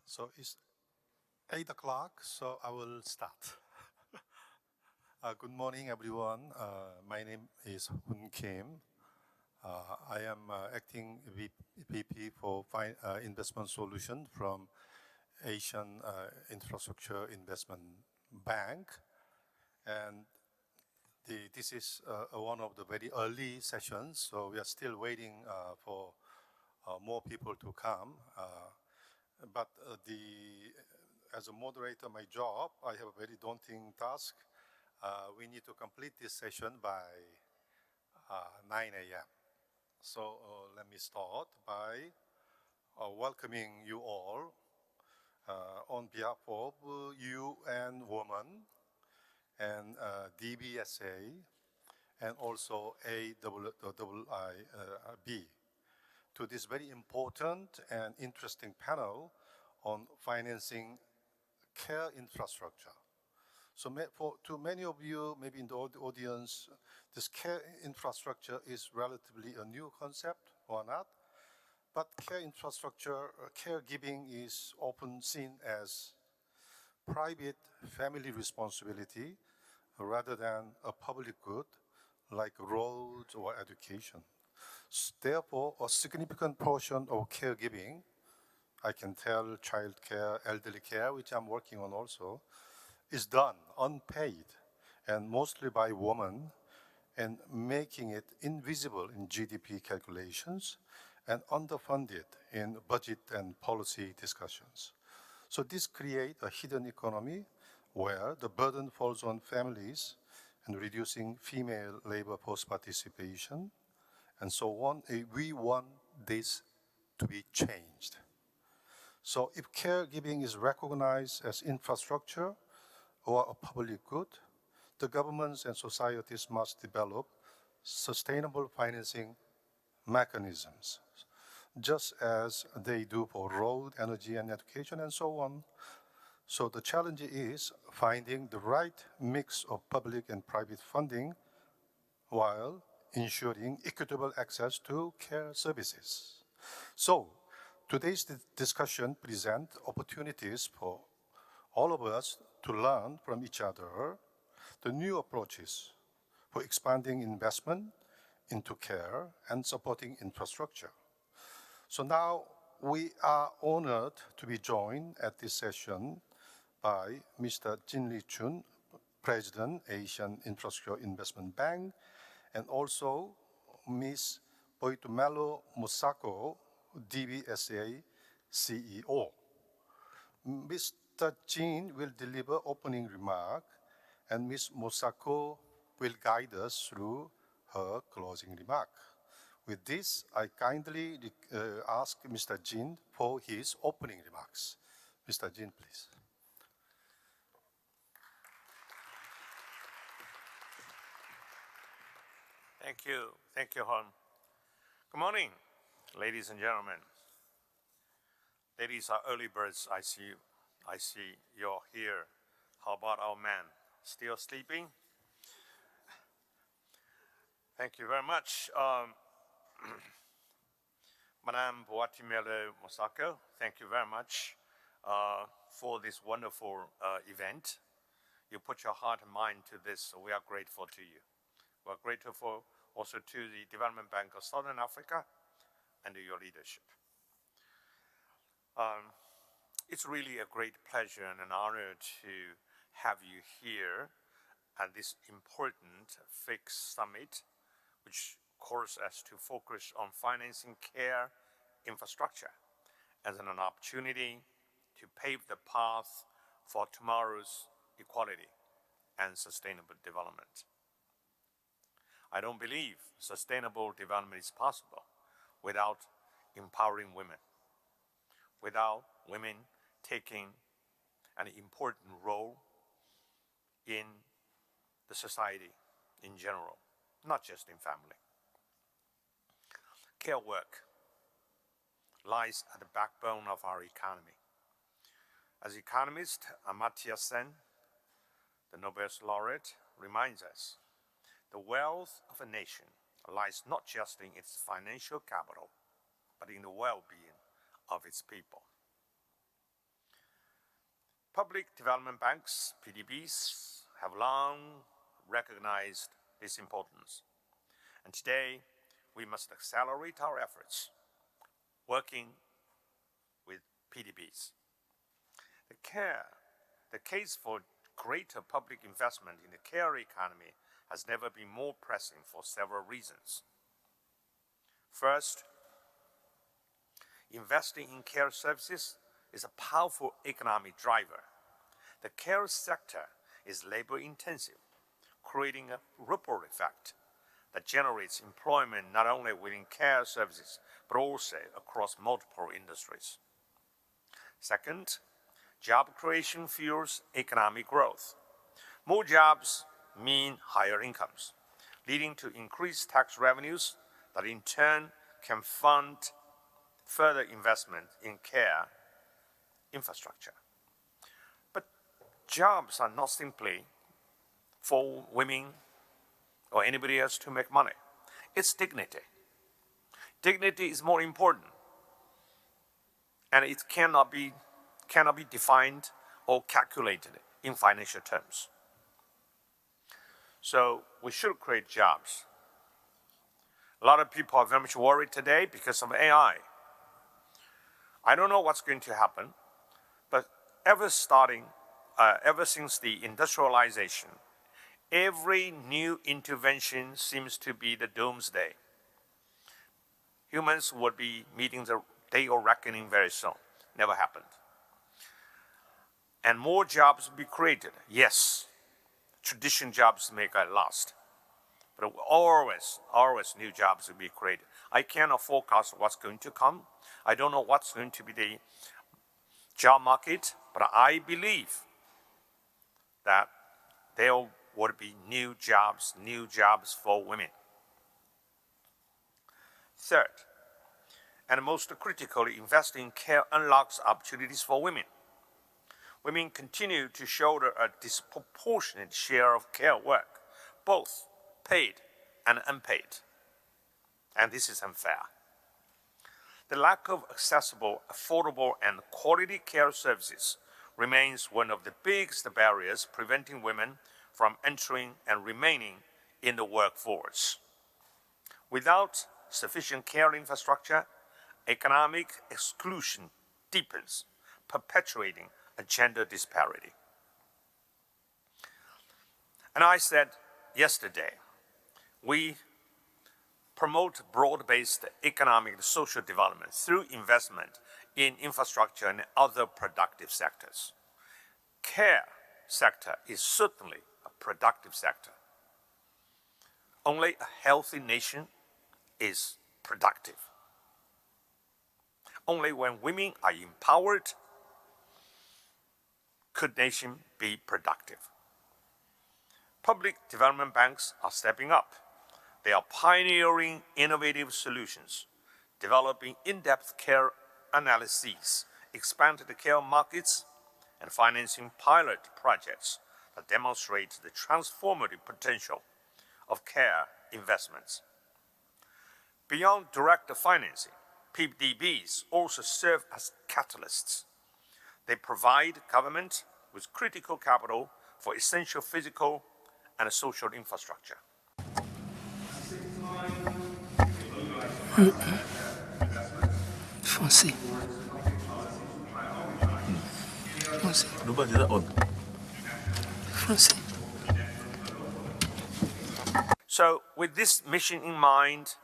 So it's 8 o'clock, so I will start. Good morning, everyone. My name is Hoon Kim. I am acting VP for Investment Solution from Asian Infrastructure Investment Bank. And this is one of the very early sessions, so we are still waiting for more people to come. But as a moderator, my job, I have a very daunting task. We need to complete this session by 9 a.m. So let me start by welcoming you all on behalf of UN Women and DBSA and also AIIB to this very important and interesting panel on financing care infrastructure. So to many of you, maybe in the audience, this care infrastructure is relatively a new concept or not, but care infrastructure, caregiving is often seen as private family responsibility rather than a public good like roads or education. Therefore, a significant portion of caregiving, I can tell child care, elderly care, which I'm working on also, is done unpaid and mostly by women and making it invisible in GDP calculations and underfunded in budget and policy discussions. So this creates a hidden economy where the burden falls on families and reducing female labor force participation and so on. We want this to be changed. So if caregiving is recognized as infrastructure or a public good, the governments and societies must develop sustainable financing mechanisms, just as they do for road, energy, and education, and so on. So the challenge is finding the right mix of public and private funding while ensuring equitable access to care services. So today's discussion presents opportunities for all of us to learn from each other the new approaches for expanding investment into care and supporting infrastructure. So now we are honored to be joined at this session by Mr. Jin Lee Chun, President, Asian Infrastructure Investment Bank, and also Ms. Boitumelo Musako, DBSA CEO. Mr. Jin will deliver opening remark, and Ms. Musako will guide us through her closing remark. With this, I kindly ask Mr. Jin for his opening remarks. Mr. Jin, please. Thank you, Hon. Good morning, ladies and gentlemen. Ladies are early birds, I see you're here. How about our man? Still sleeping? Thank you very much. Madame Boitumelo Musako, thank you very much for this wonderful event. You put your heart and mind to this, so we are grateful to you. We are grateful also to the Development Bank of Southern Africa and to your leadership. It's really a great pleasure and an honor to have you here at this important FIX summit, which calls us to focus on financing care infrastructure as an opportunity to pave the path for tomorrow's equality and sustainable development. I don't believe sustainable development is possible without empowering women, without women taking an important role in the society in general, not just in family. Care work lies at the backbone of our economy. As economist Amartya Sen, the Nobel laureate, reminds us, the wealth of a nation lies not just in its financial capital, but in the well-being of its people. Public development banks, PDBs, have long recognized this importance. And today, we must accelerate our efforts working with PDBs. The case for greater public investment in the care economy has never been more pressing for several reasons. First, investing in care services is a powerful economic driver. The care sector is labor intensive, creating a ripple effect that generates employment not only within care services, but also across multiple industries. Second, job creation fuels economic growth. More jobs mean higher incomes, leading to increased tax revenues that in turn can fund further investment in care infrastructure. But jobs are not simply for women or anybody else to make money. It's dignity. Dignity is more important, and it cannot be defined or calculated in financial terms. So we should create jobs. A lot of people are very much worried today because of AI. I don't know what's going to happen, but ever since the industrialization, every new intervention seems to be the doomsday. Humans would be meeting the day of reckoning very soon. Never happened. And more jobs will be created. Yes, traditional jobs may get lost, but always new jobs will be created. I cannot forecast what's going to come. I don't know what's going to be the job market, but I believe that there would be new jobs for women. Third, and most critically, investing in care unlocks opportunities for women. Women continue to shoulder a disproportionate share of care work, both paid and unpaid. And this is unfair. The lack of accessible, affordable, and quality care services remains one of the biggest barriers preventing women from entering and remaining in the workforce. Without sufficient care infrastructure, economic exclusion deepens, perpetuating a gender disparity. And I said yesterday, we promote broad-based economic and social development through investment in infrastructure and other productive sectors. Care sector is certainly a productive sector. Only a healthy nation is productive. Only when women are empowered could nation be productive. Public development banks are stepping up. They are pioneering innovative solutions, developing in-depth care analyses, expanded care markets, and financing pilot projects that demonstrate the transformative potential of care investments. Beyond direct financing, PDBs also serve as catalysts. They provide government with critical capital for essential physical and social infrastructure. Français. Français. So with this mission in mind,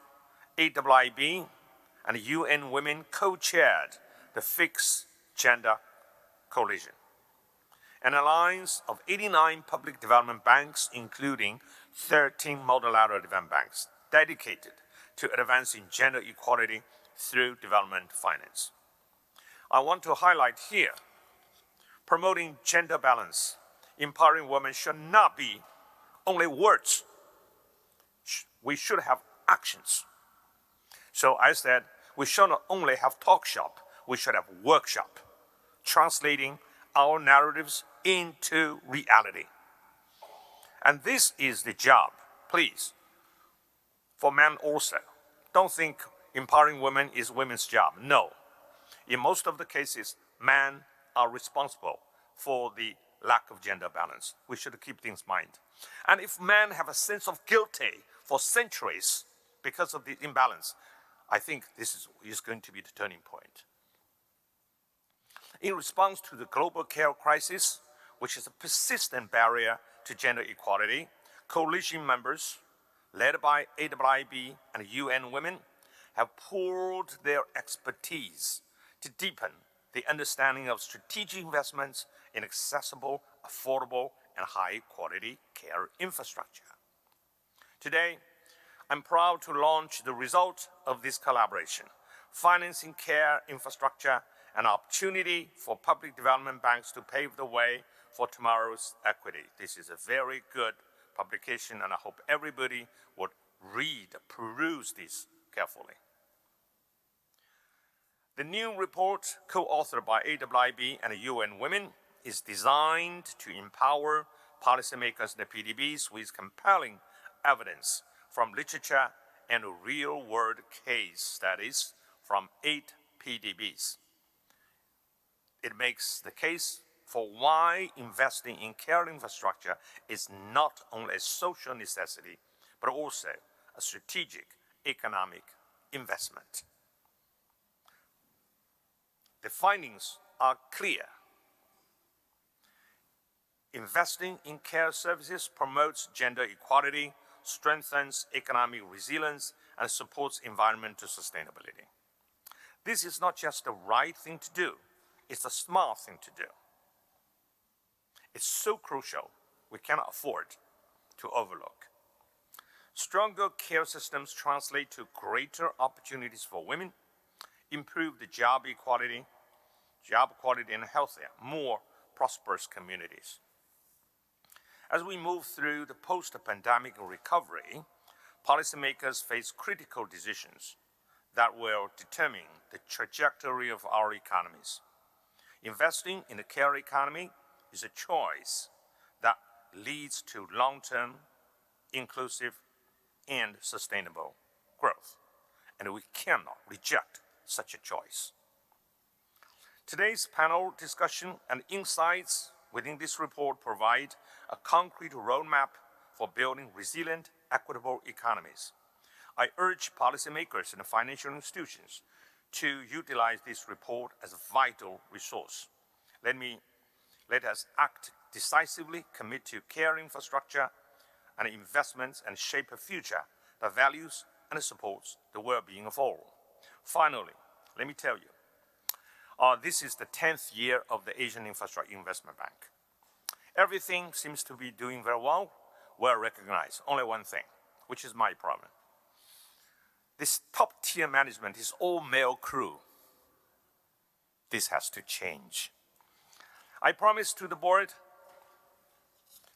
AIIB and UN Women co-chaired the Fix Gender Coalition, an alliance of 89 public development banks, including 13 multilateral development banks, dedicated to advancing gender equality through development finance. I want to highlight here, promoting gender balance, empowering women should not be only words. We should have actions. So I said, we should not only have talk shop, we should have workshop, translating our narratives into reality. And this is the job, please, for men also. Don't think empowering women is women's job. No. In most of the cases, men are responsible for the lack of gender balance. We should keep things in mind. And if men have a sense of guilty for centuries because of the imbalance, I think this is going to be the turning point. In response to the global care crisis, which is a persistent barrier to gender equality, coalition members, led by AIIB and UN Women, have poured their expertise to deepen the understanding of strategic investments in accessible, affordable, and high-quality care infrastructure. Today, I'm proud to launch the result of this collaboration, financing care infrastructure, an opportunity for public development banks to pave the way for tomorrow's equity. This is a very good publication, and I hope everybody would peruse this carefully. The new report, co-authored by AIIB and UN Women, is designed to empower policymakers and the PDBs with compelling evidence from literature and real-world case studies from 8 PDBs. It makes the case for why investing in care infrastructure is not only a social necessity, but also a strategic economic investment. The findings are clear. Investing in care services promotes gender equality, strengthens economic resilience, and supports environmental sustainability. This is not just the right thing to do, it's a smart thing to do. It's so crucial, we cannot afford to overlook. Stronger care systems translate to greater opportunities for women, improve the job quality in healthier, more prosperous communities. As we move through the post-pandemic recovery, policymakers face critical decisions that will determine the trajectory of our economies. Investing in the care economy is a choice that leads to long-term, inclusive, and sustainable growth, and we cannot reject such a choice. Today's panel discussion and insights within this report provide a concrete roadmap for building resilient, equitable economies. I urge policymakers and financial institutions to utilize this report as a vital resource. Let us act decisively, commit to care infrastructure and investments, and shape a future that values and supports the well-being of all. Finally, let me tell you, this is the 10th year of the Asian Infrastructure Investment Bank. Everything seems to be doing very well recognized. Only one thing, which is my problem. This top-tier management is all male crew. This has to change. I promised to the board,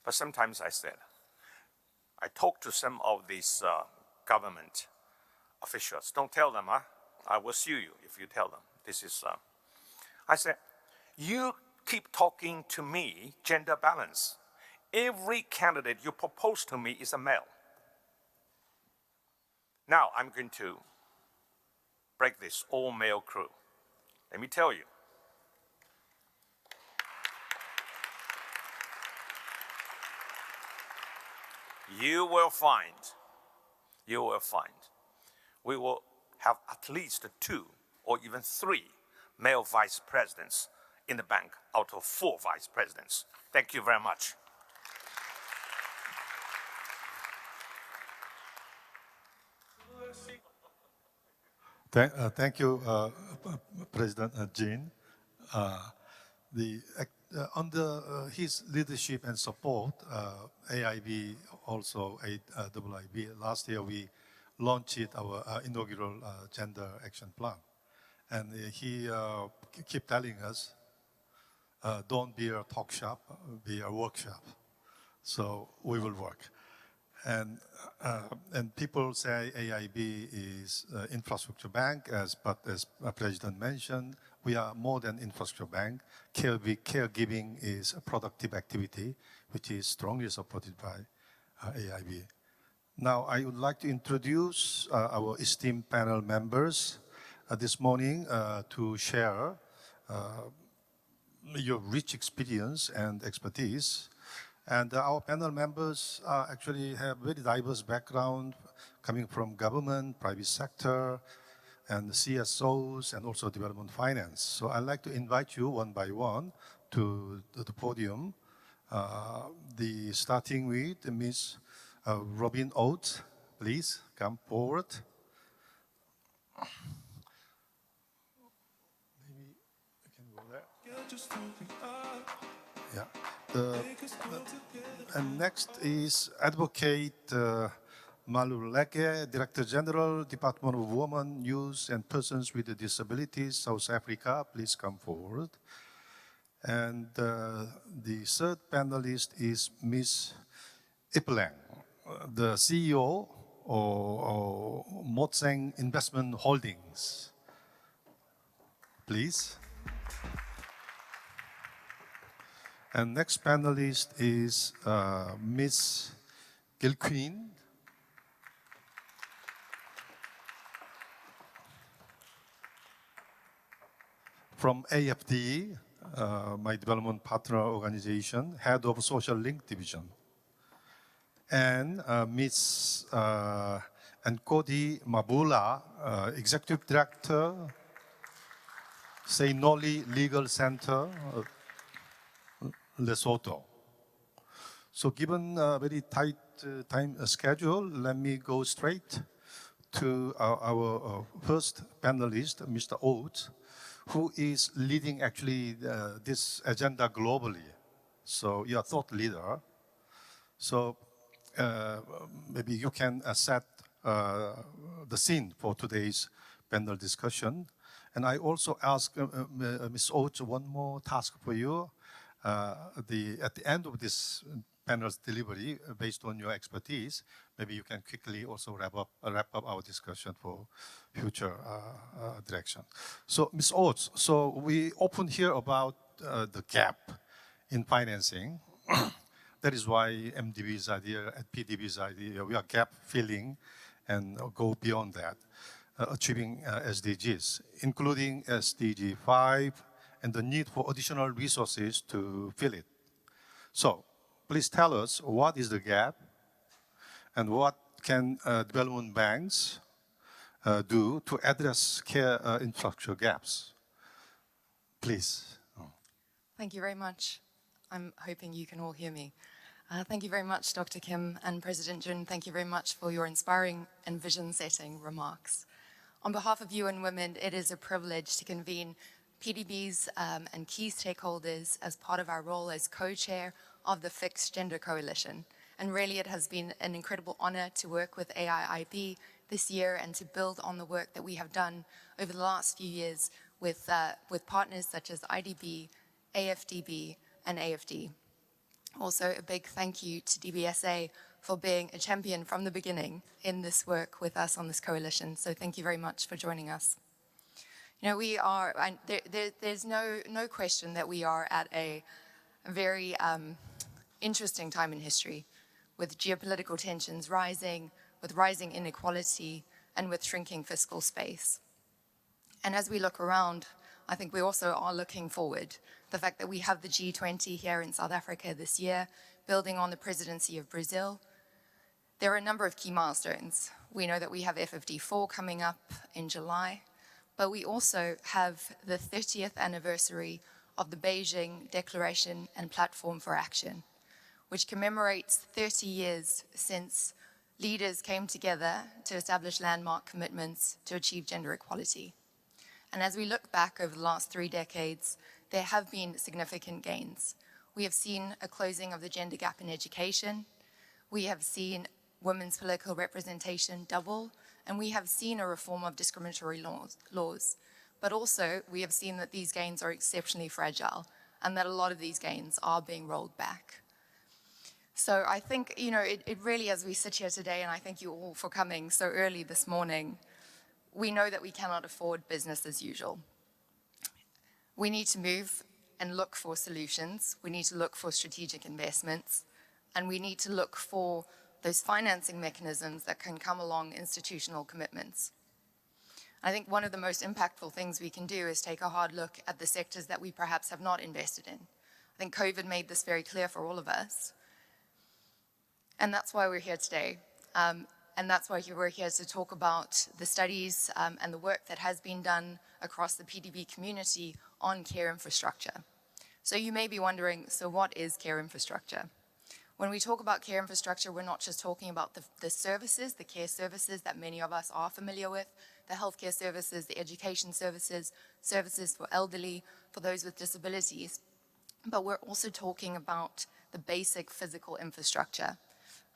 but sometimes I talk to some of these government officials. Don't tell them, I will sue you if you tell them. This is, I said, you keep talking to me gender balance. Every candidate you propose to me is a male. Now I'm going to break this all-male crew. Let me tell you. You will find, we will have at least 2 or even 3 male vice presidents in the bank out of 4 vice presidents. Thank you very much. Thank you, President Jin. Under his leadership and support, AIB, also AIIB, last year we launched our inaugural Gender Action Plan. And he kept telling us, don't be a talk shop, be a workshop. So we will work. And people say AIB is an infrastructure bank, but as President mentioned, we are more than infrastructure bank. Caregiving is a productive activity, which is strongly supported by AIB. Now, I would like to introduce our esteemed panel members this morning to share your rich experience and expertise. And our panel members actually have very diverse background coming from government, private sector, and CSOs, and also development finance. So I'd like to invite you one by one to the podium. Starting with Ms. Robin Oates, please come forward. Maybe I can go there. Yeah. And next is Advocate Maluleke, Director General, Department of Women, Youth and Persons with Disabilities, South Africa. Please come forward. And the third panelist is Ms. Iplang, the CEO of Motseng Investment Holdings. Please. And next panelist is Ms. Gilqueen. From AFD, my development partner organization, head of Social Link Division. And Ms. Nkodi Mabula, Executive Director, Seinoli Legal Center, Lesotho. So given a very tight time schedule, let me go straight to our first panelist, Mr. Oates, who is leading actually this agenda globally. So you're a thought leader. So maybe you can set the scene for today's panel discussion. And I also ask Ms. Oates one more task for you. At the end of this panel's delivery, based on your expertise, maybe you can quickly also wrap up our discussion for future direction. So, Ms. Oates, so we often hear about the gap in financing. That is why MDB's idea and PDB's idea, we are gap filling and go beyond that, achieving SDGs, including SDG 5, and the need for additional resources to fill it. So please tell us what is the gap and what can development banks do to address care infrastructure gaps. Please. Thank you very much. I'm hoping you can all hear me. Thank you very much, Dr. Kim and President Jun. Thank you very much for your inspiring and vision-setting remarks. On behalf of UN Women, it is a privilege to convene PDBs and key stakeholders as part of our role as co-chair of the Fixed Gender Coalition. And really it has been an incredible honor to work with AIIB this year and to build on the work that we have done over the last few years with partners such as IDB, AFDB, and AFD. Also a big thank you to DBSA for being a champion from the beginning in this work with us on this coalition. So thank you very much for joining us. You know, we are, there's no question that we are at a very interesting time in history, with geopolitical tensions rising, with rising inequality, and with shrinking fiscal space. And as we look around, I think we also are looking forward. The fact that we have the G20 here in South Africa this year, building on the presidency of Brazil. There are a number of key milestones. We know that we have FFD4 coming up in July, but we also have the 30th anniversary of the Beijing Declaration and Platform for Action, which commemorates 30 years since leaders came together to establish landmark commitments to achieve gender equality. And as we look back over the last 3 decades, there have been significant gains. We have seen a closing of the gender gap in education. We have seen women's political representation double, and we have seen a reform of discriminatory laws. But also, we have seen that these gains are exceptionally fragile, and that a lot of these gains are being rolled back. So I think, you know, it really, as we sit here today, and I thank you all for coming so early this morning, we know that we cannot afford business as usual. We need to move and look for solutions. We need to look for strategic investments, and we need to look for those financing mechanisms that can come along institutional commitments. I think one of the most impactful things we can do is take a hard look at the sectors that we perhaps have not invested in. I think COVID made this very clear for all of us. And that's why we're here today. And that's why we're here to talk about the studies and the work that has been done across the PDB community on care infrastructure. So you may be wondering, so what is care infrastructure? When we talk about care infrastructure, we're not just talking about the services, the care services that many of us are familiar with, the healthcare services, the education services, services for elderly, for those with disabilities, but we're also talking about the basic physical infrastructure.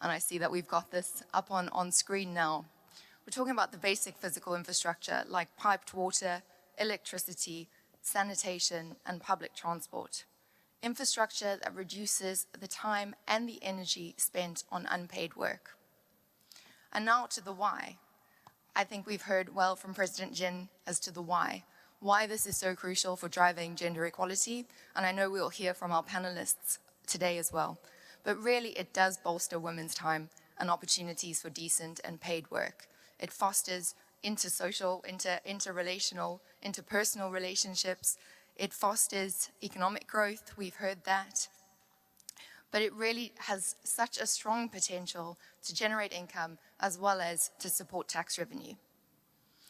And I see that we've got this up on screen now. We're talking about the basic physical infrastructure like piped water, electricity, sanitation, and public transport. Infrastructure that reduces the time and the energy spent on unpaid work. And now to the why. I think we've heard well from President Jin as to the why this is so crucial for driving gender equality, and I know we'll hear from our panelists today as well. But really, it does bolster women's time and opportunities for decent and paid work. It fosters intersocial, interrelational, interpersonal relationships. It fosters economic growth, we've heard that. But it really has such a strong potential to generate income as well as to support tax revenue.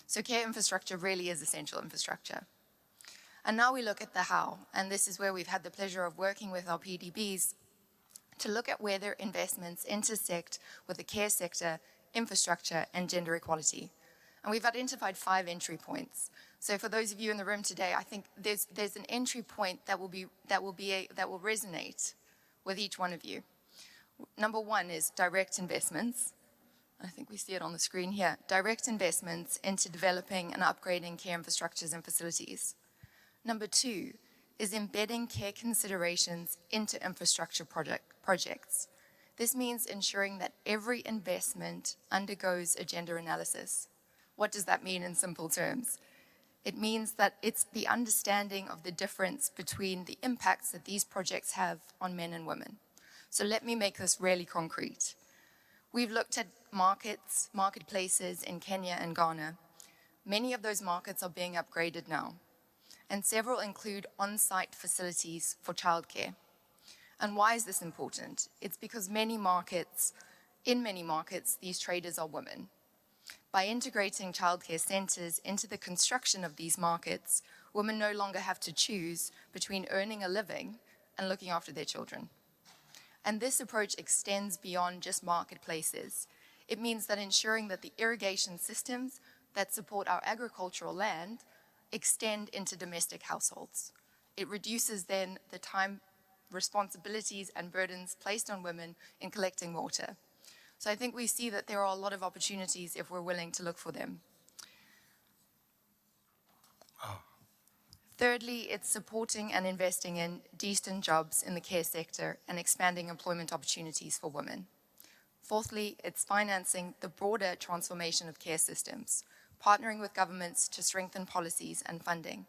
So care infrastructure really is essential infrastructure. And now we look at the how, and this is where we've had the pleasure of working with our PDBs to look at where their investments intersect with the care sector, infrastructure, and gender equality. And we've identified 5 entry points. So for those of you in the room today, I think there's an entry point that will resonate with each one of you. Number 1 is direct investments. I think we see it on the screen here. Direct investments into developing and upgrading care infrastructures and facilities. Number 2 is embedding care considerations into infrastructure projects. This means ensuring that every investment undergoes a gender analysis. What does that mean in simple terms? It means that it's the understanding of the difference between the impacts that these projects have on men and women. So let me make this really concrete. We've looked at marketplaces in Kenya and Ghana. Many of those markets are being upgraded now, and several include on-site facilities for childcare. And why is this important? It's because in many markets, these traders are women. By integrating childcare centers into the construction of these markets, women no longer have to choose between earning a living and looking after their children. And this approach extends beyond just marketplaces. It means that ensuring that the irrigation systems that support our agricultural land extend into domestic households. It reduces then the time, responsibilities, and burdens placed on women in collecting water. So I think we see that there are a lot of opportunities if we're willing to look for them. Thirdly, it's supporting and investing in decent jobs in the care sector and expanding employment opportunities for women. Fourthly, it's financing the broader transformation of care systems, partnering with governments to strengthen policies and funding.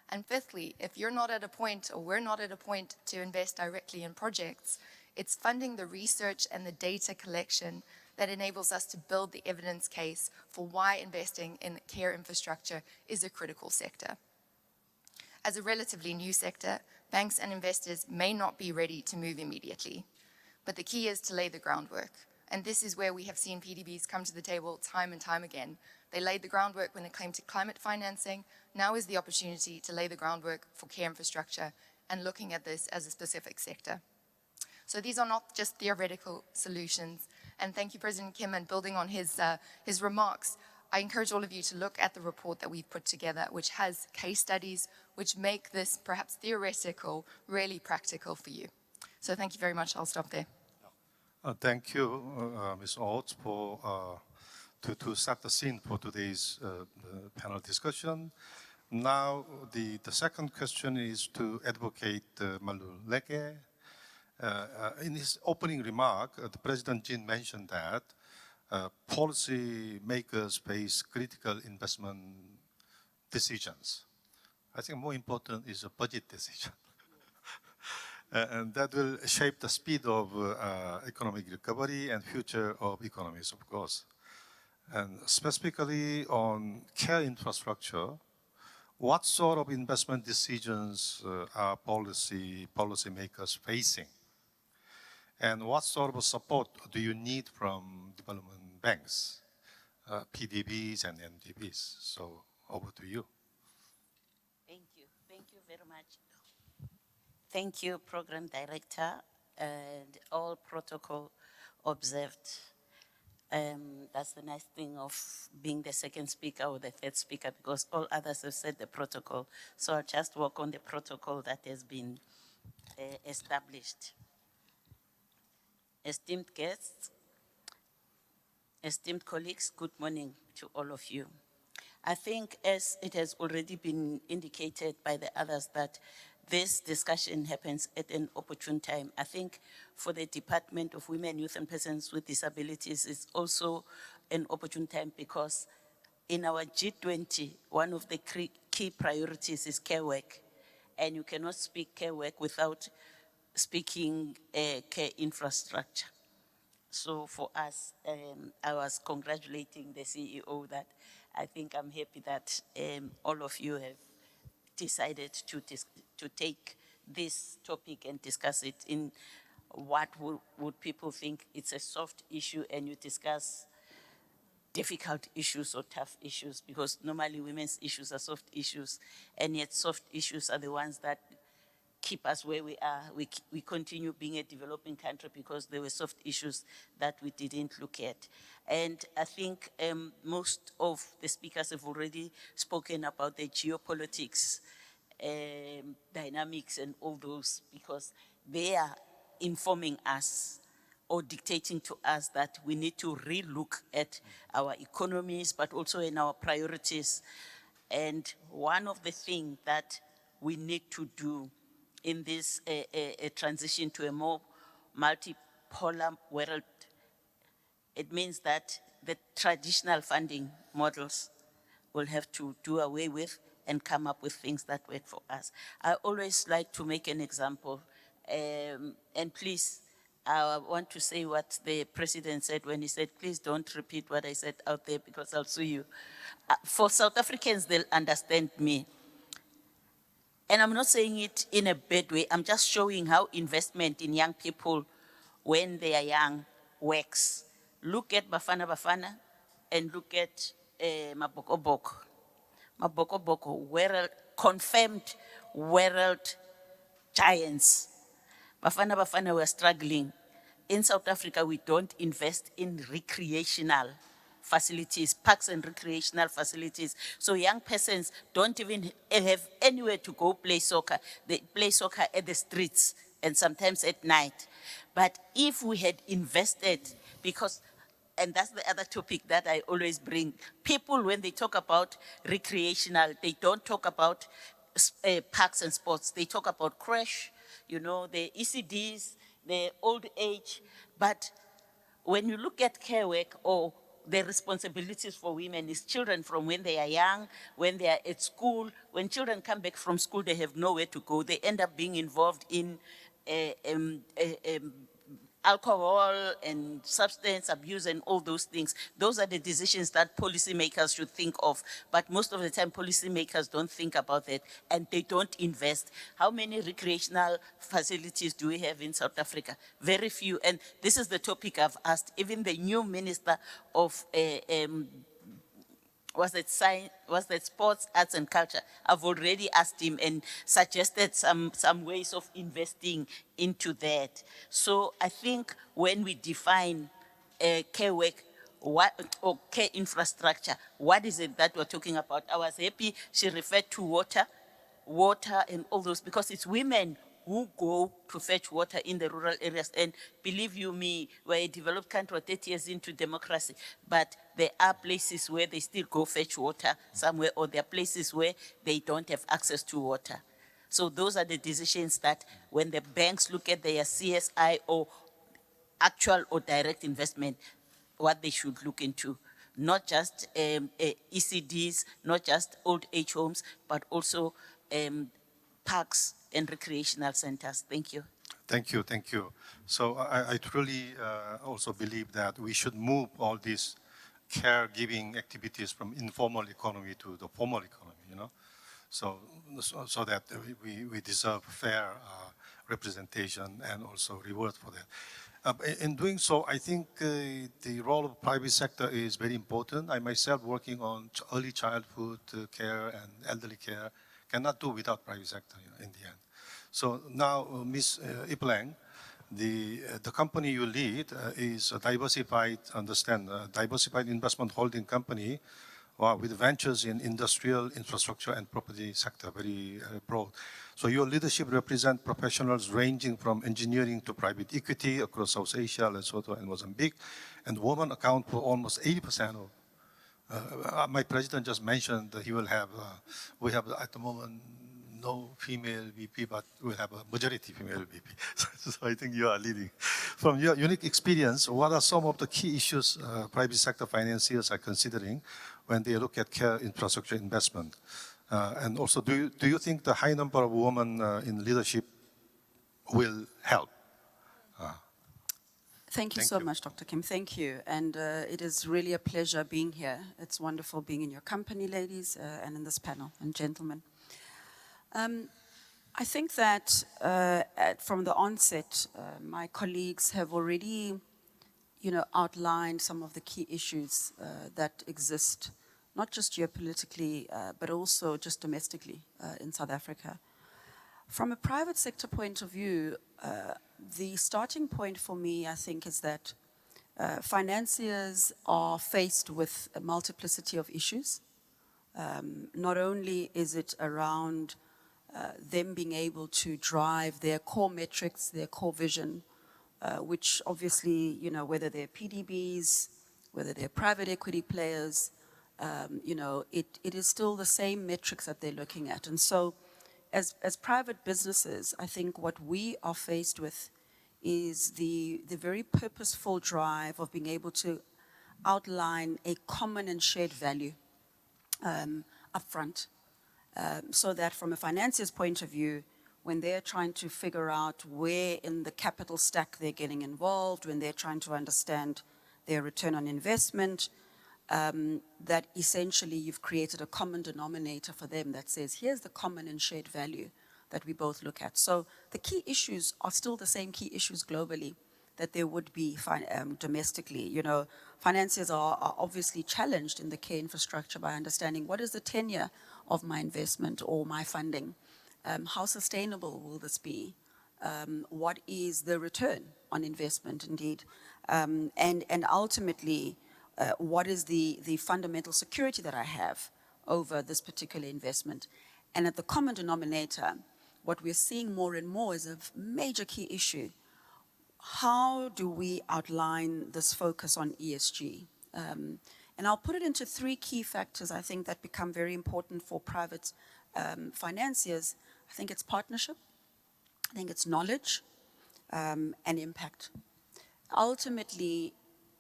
And fifthly, if you're not at a point, or we're not at a point to invest directly in projects, it's funding the research and the data collection that enables us to build the evidence case for why investing in care infrastructure is a critical sector. As a relatively new sector, banks and investors may not be ready to move immediately, but the key is to lay the groundwork. And this is where we have seen PDBs come to the table time and time again. They laid the groundwork when it came to climate financing. Now is the opportunity to lay the groundwork for care infrastructure and looking at this as a specific sector. So these are not just theoretical solutions. And thank you, President Kim, and building on his remarks, I encourage all of you to look at the report that we've put together, which has case studies which make this perhaps theoretical really practical for you. So thank you very much. I'll stop there. Thank you, Ms. Oates, to set the scene for today's panel discussion. Now, the second question is to Advocate Maluleke. In his opening remark, the President Jin mentioned that policy makers face critical investment decisions. I think more important is a budget decision. And that will shape the speed of economic recovery and future of economies, of course. And specifically on care infrastructure, what sort of investment decisions are policymakers facing? And what sort of support do you need from development banks, PDBs and NDBs? So over to you. Thank you. Thank you very much. Thank you, Program Director, and all protocol observed. That's the nice thing of being the second speaker or the third speaker, because all others have said the protocol. So I'll just work on the protocol that has been established. Esteemed guests, esteemed colleagues, good morning to all of you. I think, as it has already been indicated by the others, that this discussion happens at an opportune time. I think for the Department of Women, Youth and Persons with Disabilities, it's also an opportune time because in our G20, one of the key priorities is care work. And you cannot speak care work without speaking care infrastructure. So for us, I was congratulating the CEO that I think I'm happy that all of you have decided to take this topic and discuss it in what would people think it's a soft issue, and you discuss difficult issues or tough issues, because normally women's issues are soft issues, and yet soft issues are the ones that keep us where we are. We continue being a developing country because there were soft issues that we didn't look at. And I think most of the speakers have already spoken about the geopolitics, dynamics and all those, because they are informing us or dictating to us that we need to re-look at our economies, but also in our priorities. And one of the things that we need to do in this transition to a more multipolar world, it means that the traditional funding models will have to do away with and come up with things that work for us. I always like to make an example, and please, I want to say what the president said when he said, please don't repeat what I said out there because I'll sue you. For South Africans, they'll understand me. And I'm not saying it in a bad way. I'm just showing how investment in young people when they are young works. Look at Bafana Bafana and look at Mabokoboko. Mabokoboko, confirmed world giants. Bafana Bafana were struggling. In South Africa, we don't invest in recreational facilities, parks and recreational facilities. So young persons don't even have anywhere to go play soccer. They play soccer at the streets and sometimes at night. But if we had invested, because, and that's the other topic that I always bring, people when they talk about recreational, they don't talk about parks and sports. They talk about crash, you know, the ECDs, the old age. But when you look at care work or the responsibilities for women is children from when they are young, when they are at school. When children come back from school, they have nowhere to go. They end up being involved in alcohol and substance abuse and all those things. Those are the decisions that policymakers should think of. But most of the time, policymakers don't think about that and they don't invest. How many recreational facilities do we have in South Africa? Very few. And this is the topic I've asked. Even the new minister of was that sports, arts and culture? I've already asked him and suggested some ways of investing into that. So I think when we define care work, or care infrastructure, what is it that we're talking about? I was happy she referred to water and all those, because it's women who go to fetch water in the rural areas. And believe you me, we're a developed country, 30 years into democracy, but there are places where they still go fetch water somewhere, or there are places where they don't have access to water. So those are the decisions that when the banks look at their CSI or actual or direct investment, what they should look into. Not just ECDs, not just old age homes, but also parks and recreational centers. Thank you. Thank you, thank you. So I truly also believe that we should move all these caregiving activities from informal economy to the formal economy, you know. So that we deserve fair representation and also reward for that. In doing so, I think the role of private sector is very important. I myself working on early childhood care and elderly care cannot do without private sector, you know, in the end. So now, Ms. Iplang, the company you lead is a diversified investment holding company with ventures in industrial, infrastructure, and property sector, very broad. So your leadership represents professionals ranging from engineering to private equity across South Asia, Lesotho, and Mozambique, and women account for almost 80% of. My president just mentioned that we have at the moment no female VP, but we have a majority female VP. So I think you are leading. From your unique experience, what are some of the key issues private sector financiers are considering when they look at care infrastructure investment? And also, do you think the high number of women in leadership will help? Thank you so much, Dr. Kim. Thank you. And it is really a pleasure being here. It's wonderful being in your company, ladies, and in this panel, and gentlemen. I think that from the onset, my colleagues have already, outlined some of the key issues that exist, not just geopolitically, but also just domestically in South Africa. From a private sector point of view, the starting point for me, I think, is that financiers are faced with a multiplicity of issues. Not only is it around them being able to drive their core metrics, their core vision, which obviously, whether they're PDBs, whether they're private equity players, it is still the same metrics that they're looking at. And so as private businesses, I think what we are faced with is the very purposeful drive of being able to outline a common and shared value upfront. So that from a financier's point of view, when they're trying to figure out where in the capital stack they're getting involved, when they're trying to understand their return on investment, that essentially you've created a common denominator for them that says, here's the common and shared value that we both look at. So the key issues are still the same key issues globally that there would be domestically. Financiers are obviously challenged in the care infrastructure by understanding what is the tenure of my investment or my funding. How sustainable will this be? What is the return on investment indeed? And ultimately, what is the fundamental security that I have over this particular investment? And at the common denominator, what we're seeing more and more is a major key issue. How do we outline this focus on ESG? And I'll put it into three key factors, I think, that become very important for private financiers. I think it's partnership, I think it's knowledge, and impact. Ultimately,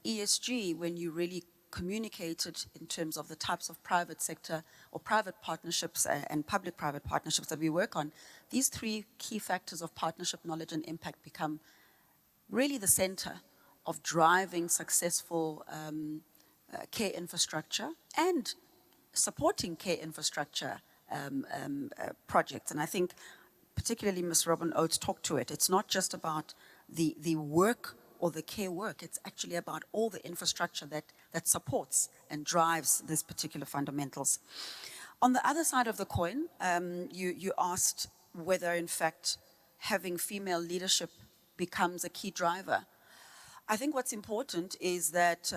ESG, when you really communicate it in terms of the types of private sector or private partnerships and public-private partnerships that we work on, these three key factors of partnership, knowledge, and impact become really the center of driving successful care infrastructure and supporting care infrastructure projects. And I think particularly Ms. Robin Oates talked to it. It's not just about the work or the care work. It's actually about all the infrastructure that supports and drives these particular fundamentals. On the other side of the coin, you asked whether, in fact, having female leadership becomes a key driver. I think what's important is that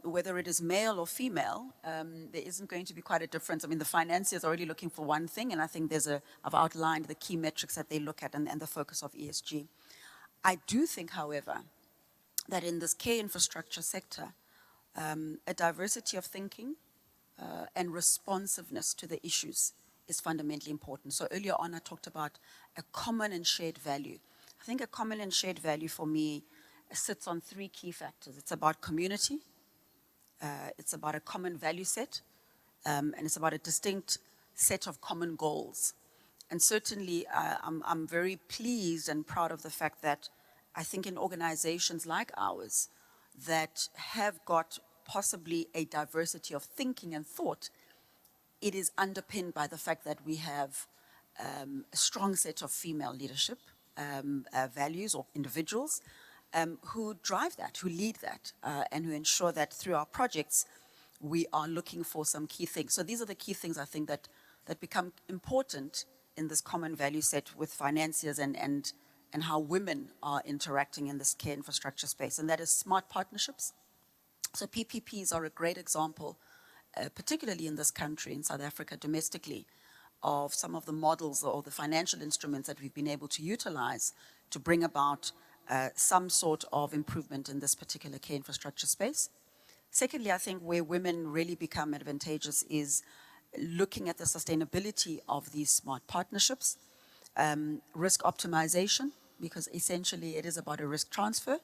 whether it is male or female, there isn't going to be quite a difference. I mean, the financiers are already looking for one thing, and I think I've outlined the key metrics that they look at and the focus of ESG. I do think, however, that in this care infrastructure sector, a diversity of thinking and responsiveness to the issues is fundamentally important. So earlier on, I talked about a common and shared value. I think a common and shared value for me sits on three key factors. It's about community, it's about a common value set, and it's about a distinct set of common goals. And certainly, I'm very pleased and proud of the fact that I think in organizations like ours that have got possibly a diversity of thinking and thought, it is underpinned by the fact that we have a strong set of female leadership values or individuals who drive that, who lead that, and who ensure that through our projects, we are looking for some key things. So these are the key things I think that become important in this common value set with financiers and how women are interacting in this care infrastructure space, and that is smart partnerships. So PPPs are a great example, particularly in this country, in South Africa, domestically, of some of the models or the financial instruments that we've been able to utilize to bring about some sort of improvement in this particular care infrastructure space. Secondly, I think where women really become advantageous is looking at the sustainability of these smart partnerships, risk optimization, because essentially it is about a risk transfer,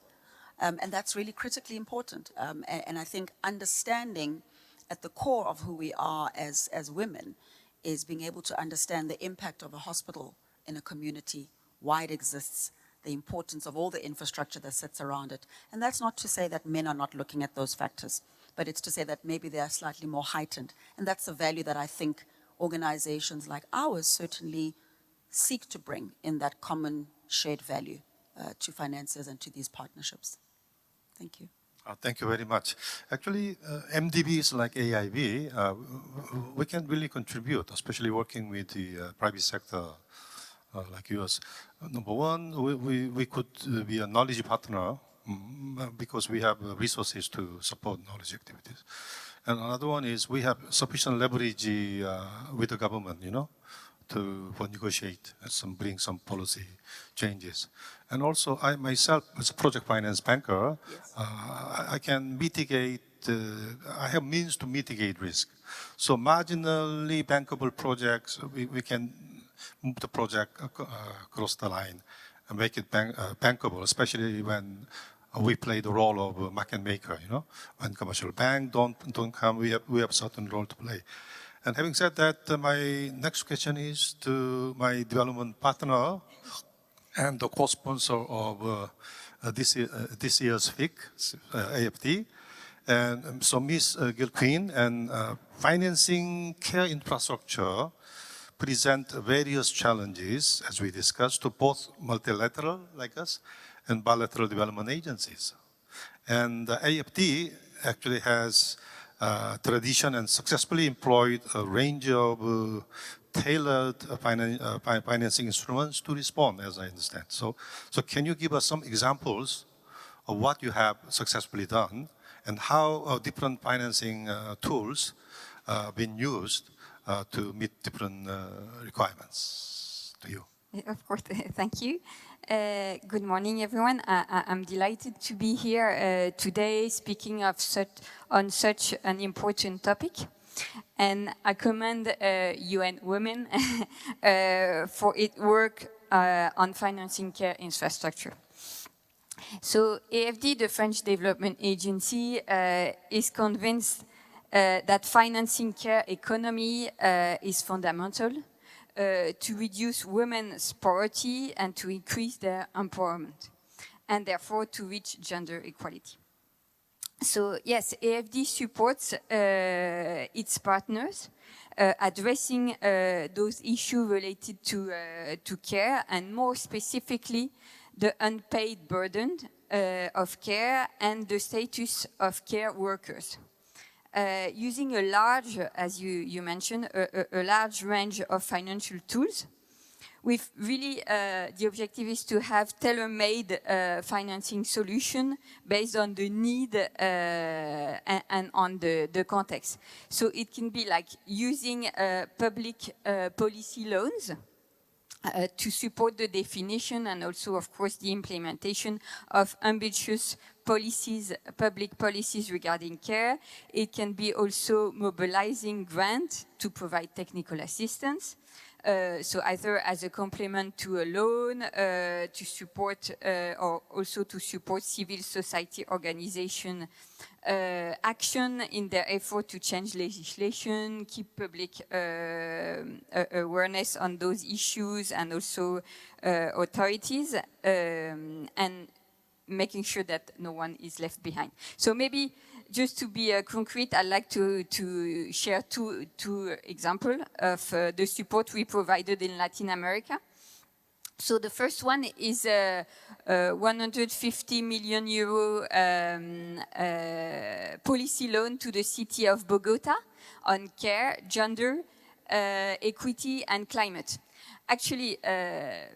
and that's really critically important. And I think understanding at the core of who we are as women is being able to understand the impact of a hospital in a community, why it exists, the importance of all the infrastructure that sits around it. And that's not to say that men are not looking at those factors, but it's to say that maybe they are slightly more heightened. And that's the value that I think organizations like ours certainly seek to bring in that common shared value to financiers and to these partnerships. Thank you. Thank you very much. Actually, MDBs like AIB, we can really contribute, especially working with the private sector like yours. Number one, we could be a knowledge partner because we have resources to support knowledge activities. And another one is we have sufficient leverage with the government, you know, for negotiate and bring some policy changes. And also, I myself, as a project finance banker, yes. I can mitigate, I have means to mitigate risk. So marginally bankable projects, we can move the project across the line and make it bankable, especially when we play the role of market maker, you know. When commercial bank don't come, we have certain role to play. And having said that, my next question is to my development partner and the co-sponsor of this year's FIC, AFD. And so Ms. Gilqueen, and financing care infrastructure present various challenges, as we discussed, to both multilateral, like us, and bilateral development agencies. And the AFD actually has tradition and successfully employed a range of tailored financing instruments to respond, as I understand. So can you give us some examples of what you have successfully done and how different financing tools been used to meet different requirements to you? Of course, thank you. Good morning, everyone. I'm delighted to be here today speaking on such an important topic. And I commend UN Women for its work on financing care infrastructure. So AFD, the French Development Agency, is convinced that financing care economy is fundamental to reduce women's poverty and to increase their empowerment, and therefore to reach gender equality. So yes, AFD supports its partners addressing those issues related to care, and more specifically, the unpaid burden of care and the status of care workers. Using a large, as you mentioned, a large range of financial tools. We've really, the objective is to have tailor-made financing solution based on the need and on the context. So it can be like using public policy loans to support the definition and also, of course, the implementation of ambitious policies, public policies regarding care. It can be also mobilizing grants to provide technical assistance. So either as a complement to a loan, to support, or also to support civil society organization action in their effort to change legislation, keep public awareness on those issues, and also authorities, and making sure that no one is left behind. So maybe just to be concrete, I'd like to share two examples of the support we provided in Latin America. So the first one is a 150 million euro policy loan to the city of Bogota on care, gender, equity, and climate. Actually, I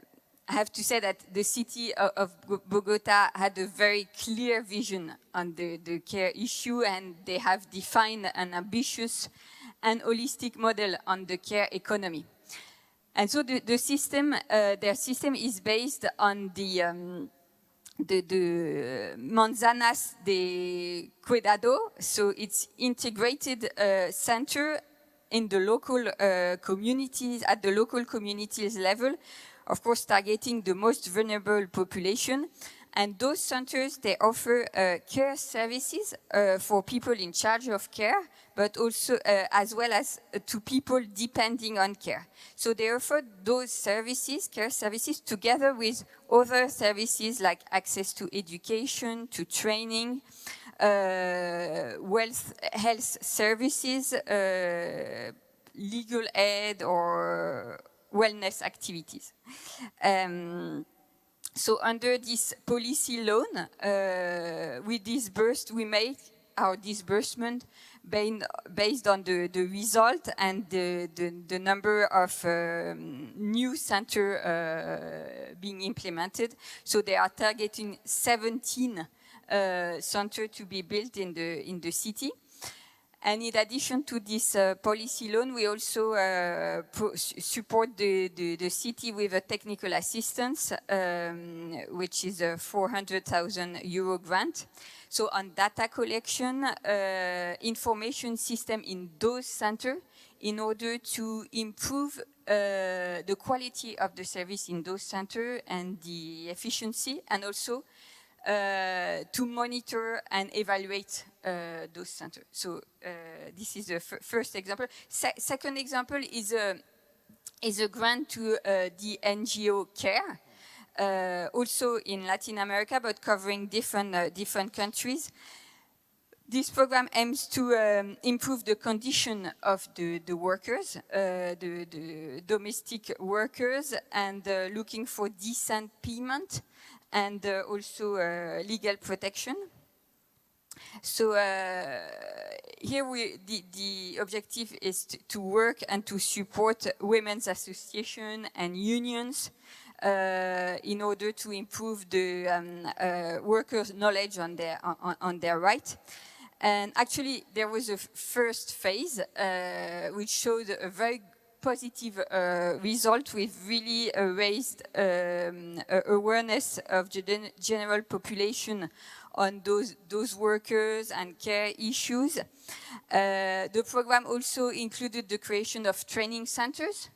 have to say that the city of Bogota had a very clear vision on the care issue, and they have defined an ambitious and holistic model on the care economy. And so the system, their system is based on the Manzanas de Cuidado. So it's integrated center in the local communities, at the local communities level, of course, targeting the most vulnerable population. And those centers, they offer care services for people in charge of care, but also as well as to people depending on care. So they offer those services, care services, together with other services like access to education, to training, health services, legal aid, or wellness activities. So under this policy loan, we make our disbursement based on the result and the number of new center being implemented. So they are targeting 17 centers to be built in the city. And in addition to this policy loan, we also support the city with a technical assistance, which is a 400,000 euro grant. So on data collection, information system in those centers, in order to improve the quality of the service in those centers and the efficiency, and also to monitor and evaluate those centers. So this is the first example. Second example is a grant to the NGO CARE, also in Latin America, but covering different countries. This program aims to improve the condition of the workers, the domestic workers, and looking for decent payment and also legal protection. So here the objective is to work and to support women's associations and unions in order to improve the workers' knowledge on their rights. And actually, there was a first phase which showed a very positive result. We've really raised awareness of the general population on those workers and care issues. The program also included the creation of training centers.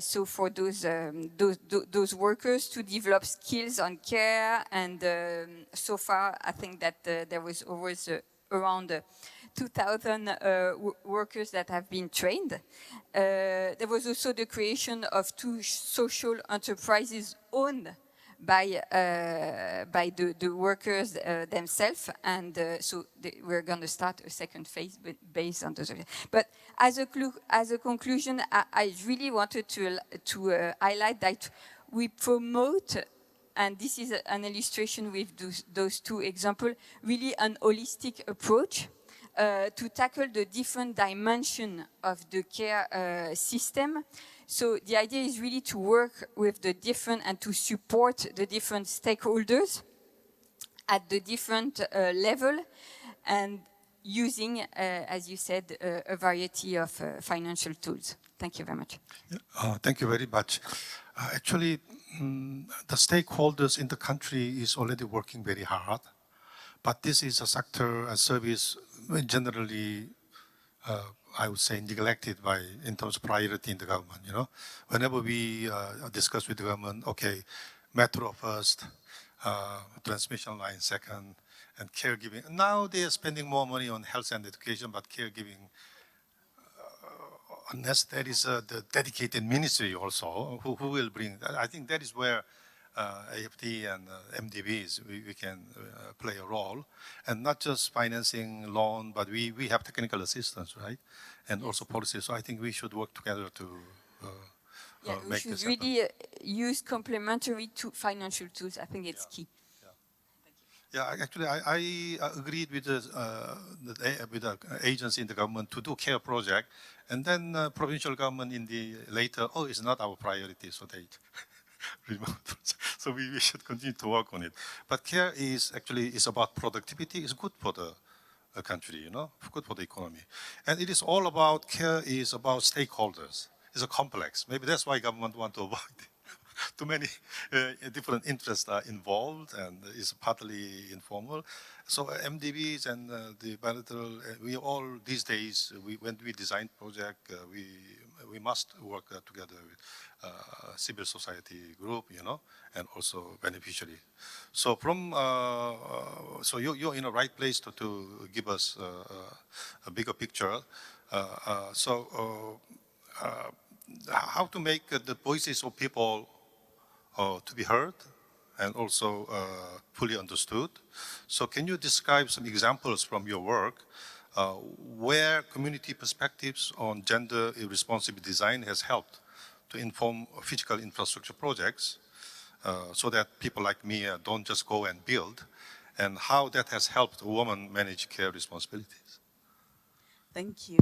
So for those workers to develop skills on care, and so far I think that there was always around 2,000 workers that have been trained. There was also the creation of 2 social enterprises owned by the workers themselves, and so we're going to start a second phase based on those. But as a conclusion, I really wanted to highlight that we promote, and this is an illustration with those 2 examples, really an holistic approach to tackle the different dimensions of the care system. So the idea is really to work with the different and to support the different stakeholders at the different level, and using, as you said, a variety of financial tools. Thank you very much. Thank you very much. Actually, the stakeholders in the country is already working very hard, but this is a sector, a service generally, I would say, neglected in terms of priority in the government. You know, whenever we discuss with the government, okay, metro first, transmission line second, and caregiving. Now they are spending more money on health and education, but caregiving, unless there is the dedicated ministry also who will bring that. I think that is where AFD and MDBs, we can play a role. And not just financing loan, but we have technical assistance, right? And also policy. So I think we should work together to Yeah, we make should this happen. really use complementary to financial tools. I think it's key. Yeah, actually, I agreed with with the agency in the government to do CARE project, and then provincial government in the later, oh, it's not our priority, so they removed. So we should continue to work on it. But CARE is actually is about productivity. It's good for the country, you know, good for the economy, and it is all about CARE is about stakeholders. It's a complex. Maybe that's why government want to avoid it. Too many different interests are involved, and it's partly informal. So MDBs and the bilateral, we all these days, when we design project, we must work together with civil society group, you know, and also beneficiary. So from so you're in the right place to give us a bigger picture. How to make the voices of people to be heard and also fully understood. So can you describe some examples from your work where community perspectives on gender responsive design has helped to inform physical infrastructure projects so that people like me don't just go and build, and how that has helped women manage care responsibilities? Thank you.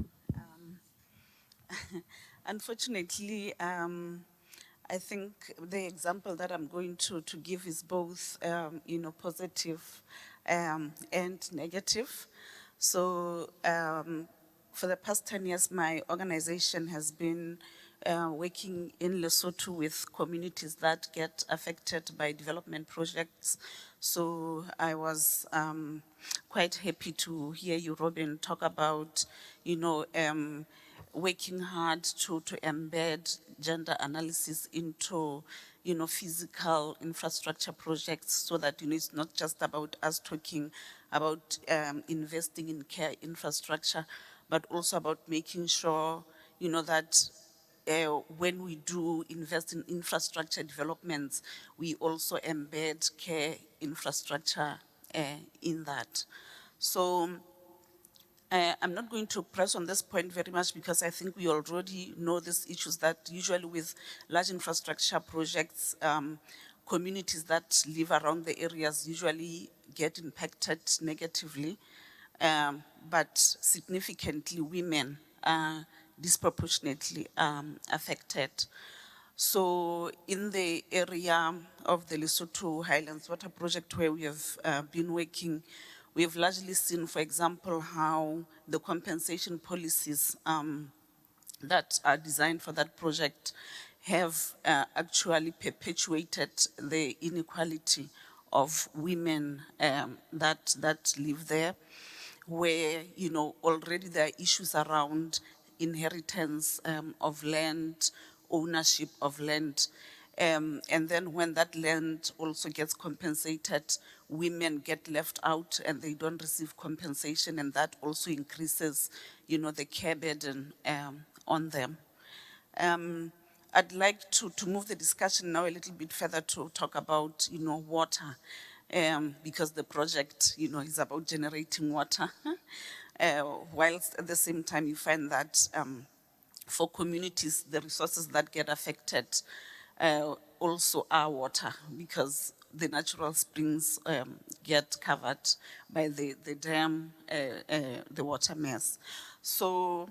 Unfortunately, I think the example that I'm going to give is both, you know, positive and negative. So for the past 10 years, my organization has been working in Lesotho with communities that get affected by development projects. So I was quite happy to hear you, Robin, talk about, you know, working hard to embed gender analysis into, you know, physical infrastructure projects, so that, you know, it's not just about us talking about investing in care infrastructure, but also about making sure, you know, that when we do invest in infrastructure developments, we also embed care infrastructure in that. So I'm not going to press on this point very much, because I think we already know these issues, that usually with large infrastructure projects, communities that live around the areas usually get impacted negatively, but significantly women are disproportionately affected. So in the area of the Lesotho Highlands Water Project, where we have been working, we have largely seen, for example, how the compensation policies that are designed for that project have actually perpetuated the inequality of women that live there, where, you know, already there are issues around inheritance of land, ownership of land. And then when that land also gets compensated, women get left out and they don't receive compensation, and that also increases, you know, the care burden on them. I'd like to move the discussion now a little bit further to talk about, you know, water, because the project, you know, is about generating water, whilst at the same time you find that for communities, the resources that get affected also are water, because the natural springs get covered by the dam, the water mass. So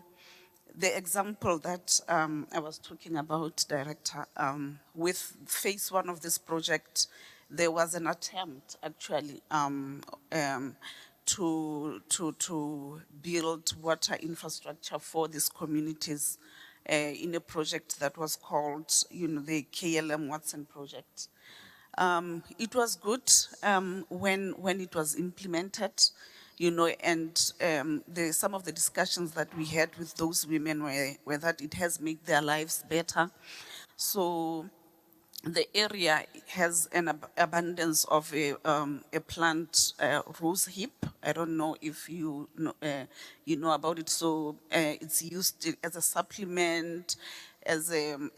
the example that I was talking about, Director, with phase one of this project, there was an attempt actually to build water infrastructure for these communities in a project that was called, you know, the KLM Watson project. It was good when it was implemented, you know, and some of the discussions that we had with those women were that it has made their lives better. So the area has an abundance of a plant, rose hip. I don't know if you know about it. So it's used as a supplement. as an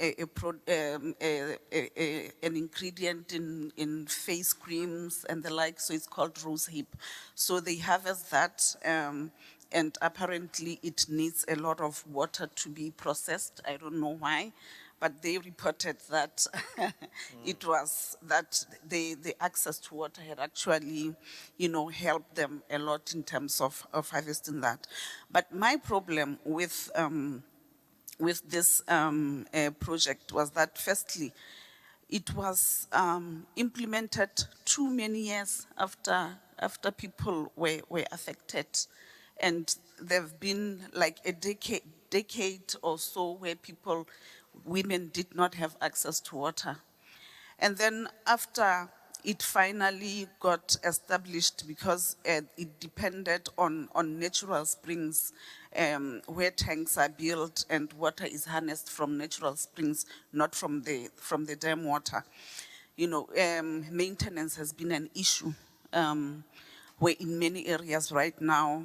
ingredient in face creams and the like, so it's called rosehip. So they harvest that, and apparently it needs a lot of water to be processed. I don't know why, but they reported that it was that the access to water had actually, helped them a lot in terms of harvesting that. But my problem with this project was that, firstly, it was implemented too many years after people were affected. And there've been like a decade or so where women did not have access to water. And then after it finally got established, because it depended on natural springs, where tanks are built and water is harnessed from natural springs, not from the dam water. Maintenance has been an issue. Where in many areas right now,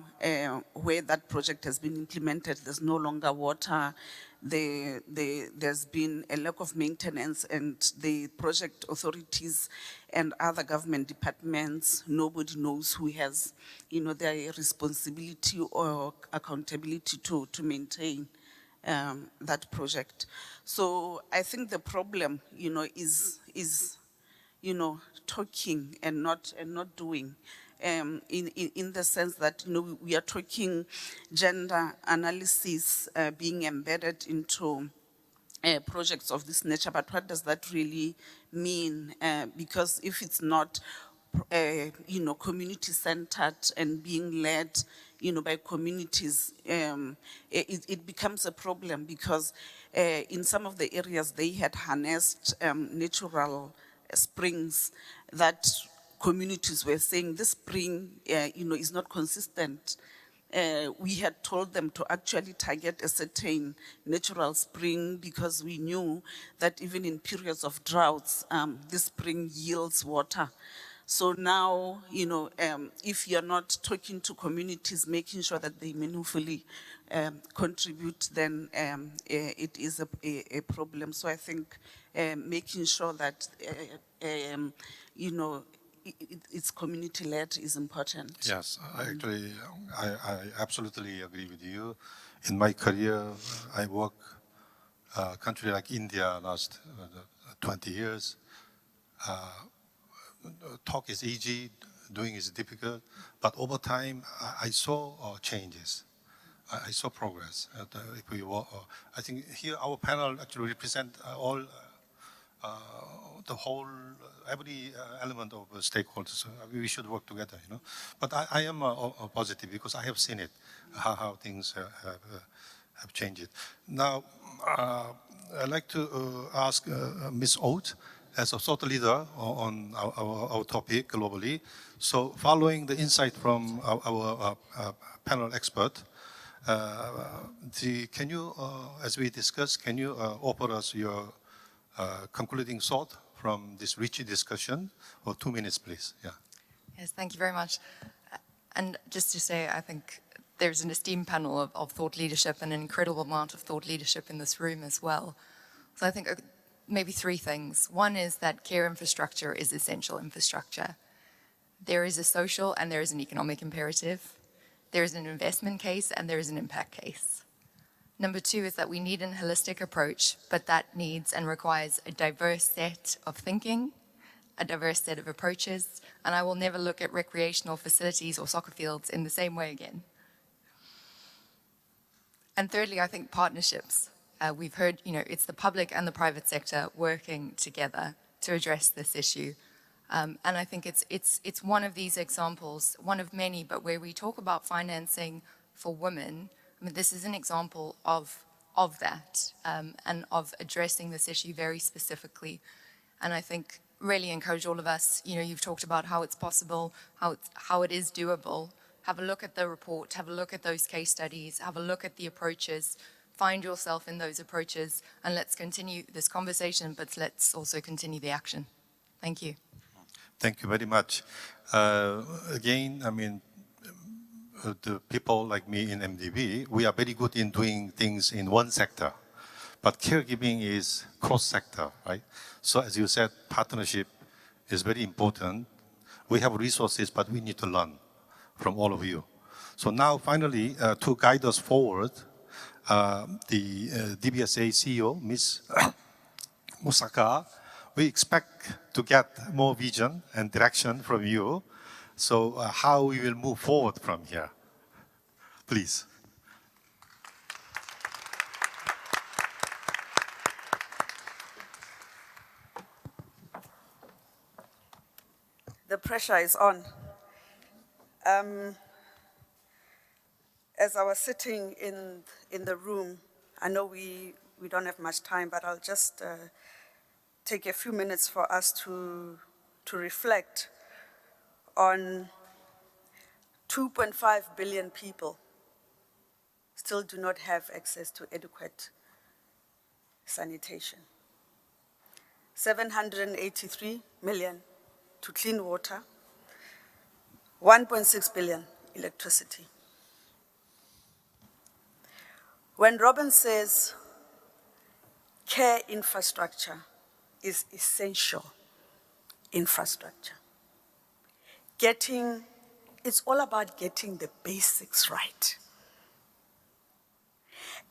where that project has been implemented, there's no longer water. There's been a lack of maintenance, and the project authorities and other government departments, nobody knows who has, their responsibility or accountability to maintain that project. So I think the problem, is talking and not doing. In the sense that, we are talking gender analysis being embedded into projects of this nature, but what does that really mean? Because if it's not, community-centered and being led, by communities, it becomes a problem, because in some of the areas they had harnessed natural springs that communities were saying this spring, is not consistent. We had told them to actually target a certain natural spring, because we knew that even in periods of droughts, this spring yields water. So now, if you're not talking to communities, making sure that they meaningfully contribute, then it is a problem. So I think making sure that, it's community-led is important. Yes, I absolutely agree with you. In my career, I work a country like India last 20 years. Talk is easy, doing is difficult, but over time, I saw changes. I saw progress. I think here our panel actually represent every element of stakeholders. We should work together, But I am positive, because I have seen it, how things have changed. Now, I'd like to ask Ms. Oates, as a thought leader on our topic globally. So following the insight from our panel expert, can you, as we discussed, can you offer us your concluding thought from this rich discussion for 2 minutes, please? Yeah. Yes, thank you very much. And just to say, I think there's an esteemed panel of thought leadership and an incredible amount of thought leadership in this room as well. So I think maybe 3 things. One is that care infrastructure is essential infrastructure. There is a social and there is an economic imperative. There is an investment case and there is an impact case. Number 2 is that we need an holistic approach, but that needs and requires a diverse set of thinking, a diverse set of approaches, and I will never look at recreational facilities or soccer fields in the same way again. And thirdly, I think partnerships. We've heard, it's the public and the private sector working together to address this issue. And I think it's one of these examples, one of many, but where we talk about financing for women, this is an example of that and of addressing this issue very specifically. And I think really encourage all of us, you've talked about how it's possible, how it is doable. Have a look at the report, have a look at those case studies, have a look at the approaches, find yourself in those approaches, and let's continue this conversation, but let's also continue the action. Thank you. Thank you very much. Again, the people like me in MDB, we are very good in doing things in one sector. but caregiving is cross-sector, right? So as you said, partnership is very important. We have resources, but we need to learn from all of you. So now finally, to guide us forward, the DBSA CEO, Ms. Musaka, we expect to get more vision and direction from you. So how we will move forward from here, please. The pressure is on. As I was sitting in the room, I know we don't have much time, but I'll just take a few minutes for us to reflect on 2.5 billion people still do not have access to adequate sanitation. 783 million to clean water, 1.6 billion electricity. When Robin says care infrastructure is essential infrastructure, it's all about getting the basics right.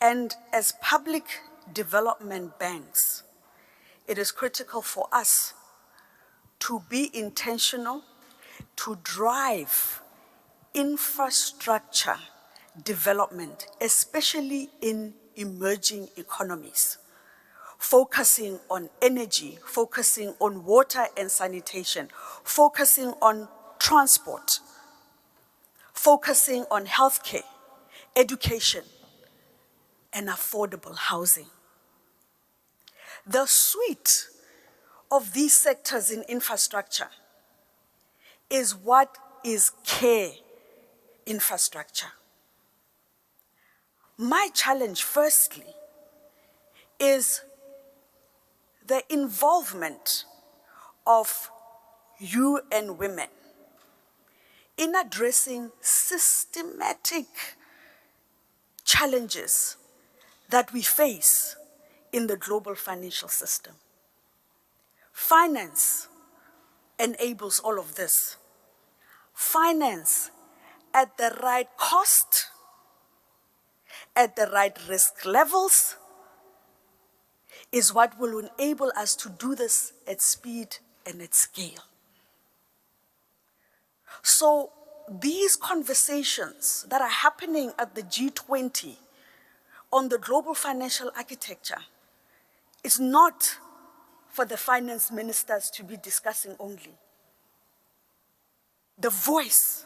And as public development banks, it is critical for us to be intentional, to drive infrastructure development, especially in emerging economies, focusing on energy, focusing on water and sanitation, focusing on transport, focusing on healthcare, education, and affordable housing. The suite of these sectors in infrastructure is what is care infrastructure. My challenge, firstly, is the involvement of UN Women in addressing systematic challenges that we face in the global financial system. Finance enables all of this. Finance at the right cost, at the right risk levels, is what will enable us to do this at speed and at scale. So these conversations that are happening at the G20 on the global financial architecture is not for the finance ministers to be discussing only. The voice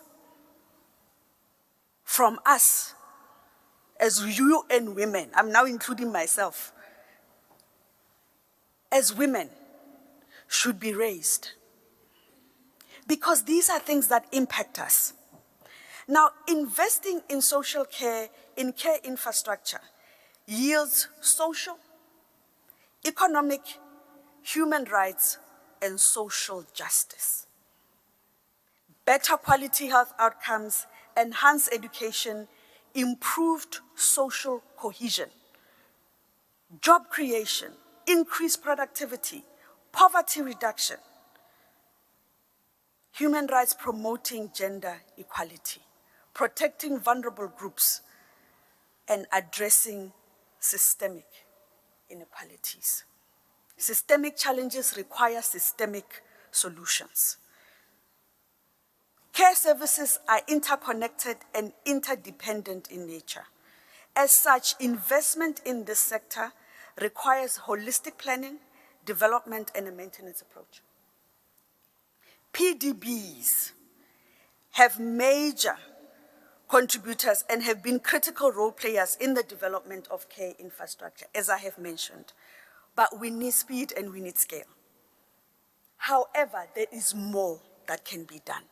from us as UN women, I'm now including myself, as women should be raised. Because these are things that impact us. Now, investing in social care, in care infrastructure, yields social, economic, human rights, and social justice. Better quality health outcomes, enhanced education, improved social cohesion, job creation, increased productivity, poverty reduction, human rights promoting gender equality, protecting vulnerable groups, and addressing systemic inequalities. Systemic challenges require systemic solutions. Care services are interconnected and interdependent in nature. As such, investment in this sector requires holistic planning, development, and a maintenance approach. PDBs have major contributors and have been critical role players in the development of care infrastructure, as I have mentioned. But we need speed and we need scale. However, there is more that can be done.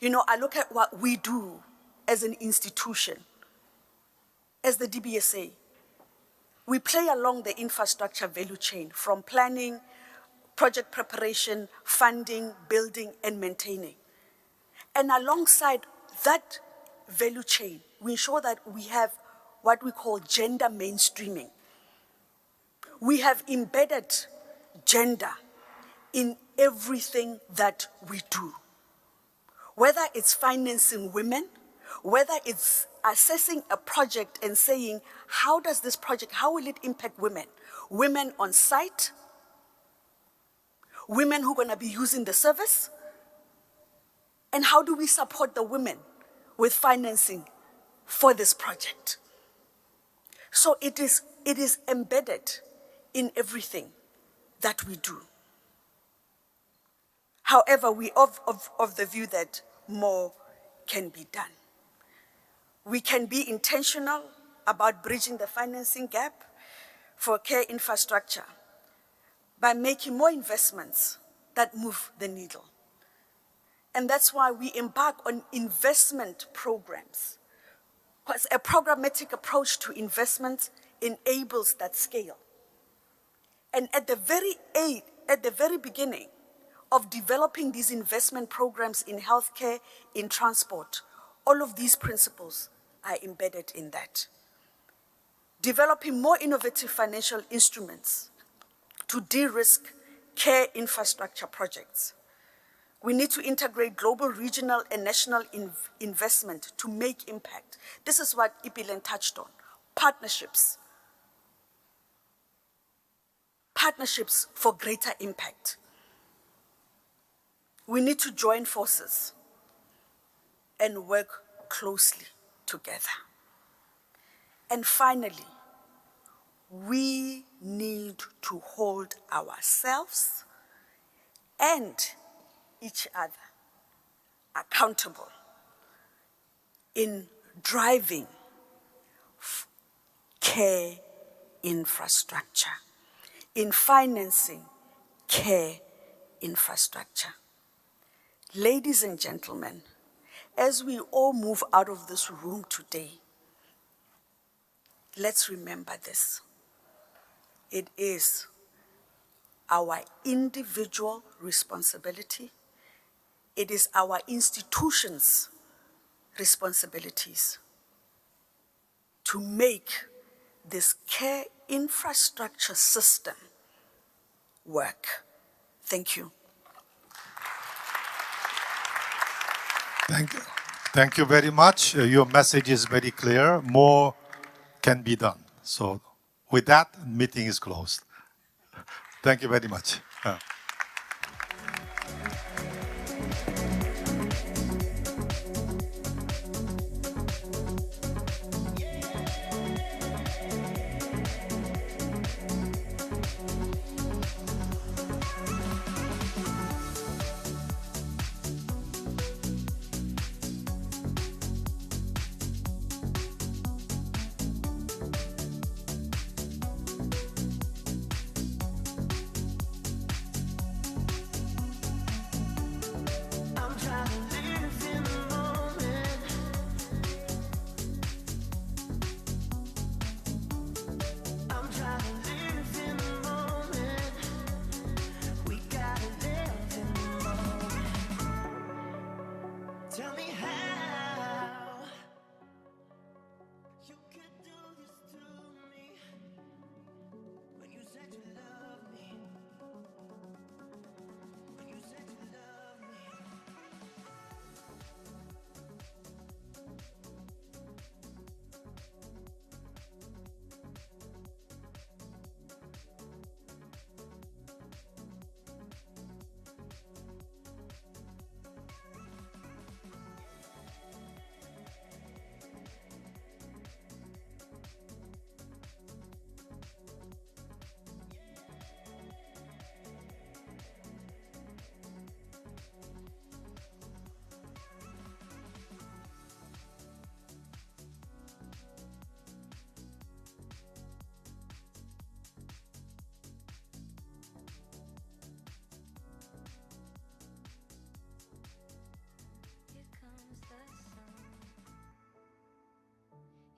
You know, I look at what we do as an institution, as the DBSA. We play along the infrastructure value chain from planning, project preparation, funding, building, and maintaining. And alongside that value chain, we ensure that we have what we call gender mainstreaming. We have embedded gender in everything that we do. Whether it's financing women, whether it's assessing a project and saying, how does this project, how will it impact women? Women on site, women who are going to be using the service, and how do we support the women with financing for this project? So it is embedded in everything that we do. However, we of the view that more can be done. We can be intentional about bridging the financing gap for care infrastructure by making more investments that move the needle. And that's why we embark on investment programs, because a programmatic approach to investment enables that scale. And at the very beginning of developing these investment programs in healthcare, in transport, all of these principles are embedded in that. Developing more innovative financial instruments to de-risk care infrastructure projects. We need to integrate global, regional, and national investment to make impact. This is what Ipilen touched on. Partnerships. Partnerships for greater impact. We need to join forces and work closely together. And finally, we need to hold ourselves and each other accountable in driving care infrastructure, in financing care infrastructure. Ladies and gentlemen, as we all move out of this room today, let's remember this. It is our individual responsibility. It is our institutions' responsibilities to make this care infrastructure system work. Thank you. Thank you very much. Your message is very clear. More can be done. So with that, meeting is closed. Thank you very much.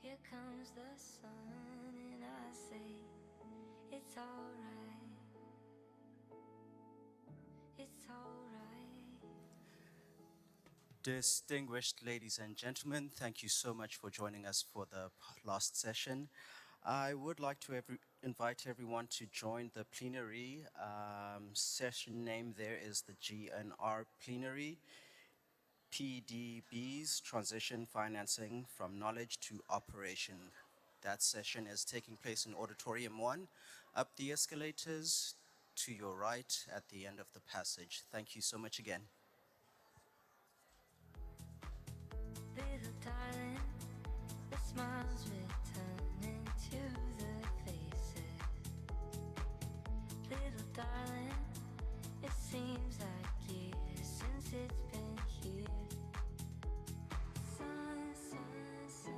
Here comes the sun, and I say, it's alright. It's alright. Distinguished ladies and gentlemen, thank you so much for joining us for the last session. I would like to invite everyone to join the plenary. Session name there is the GNR Plenary, PDB's Transition Financing from Knowledge to Operation. That session is taking place in Auditorium 1, up the escalators to your right at the end of the passage. Thank you so much again. Little darling, the smiles returning to the faces. Little darling, it seems like years since it's been here. Sun, sun, sun.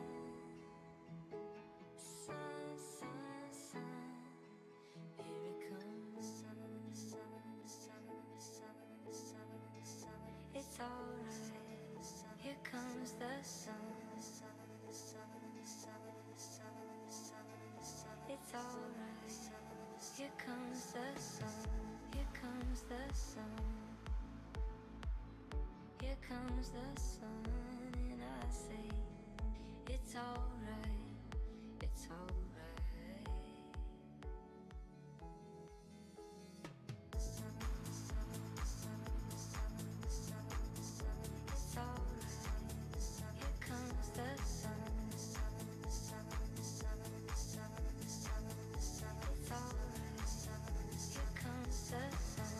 Sun, sun, sun. Here it comes. Sun, sun, sun, sun, sun, sun. It's alright. Here comes the sun. Sun, sun, sun, sun, sun, sun. It's alright. Here comes the sun. Here comes the sun. Here comes the sun, and I say, it's alright. It's alright. Sun, sun, sun, sun, sun, sun. It's alright. Here comes the sun. Sun, sun, sun, sun, sun, sun. It's alright. Here comes the sun.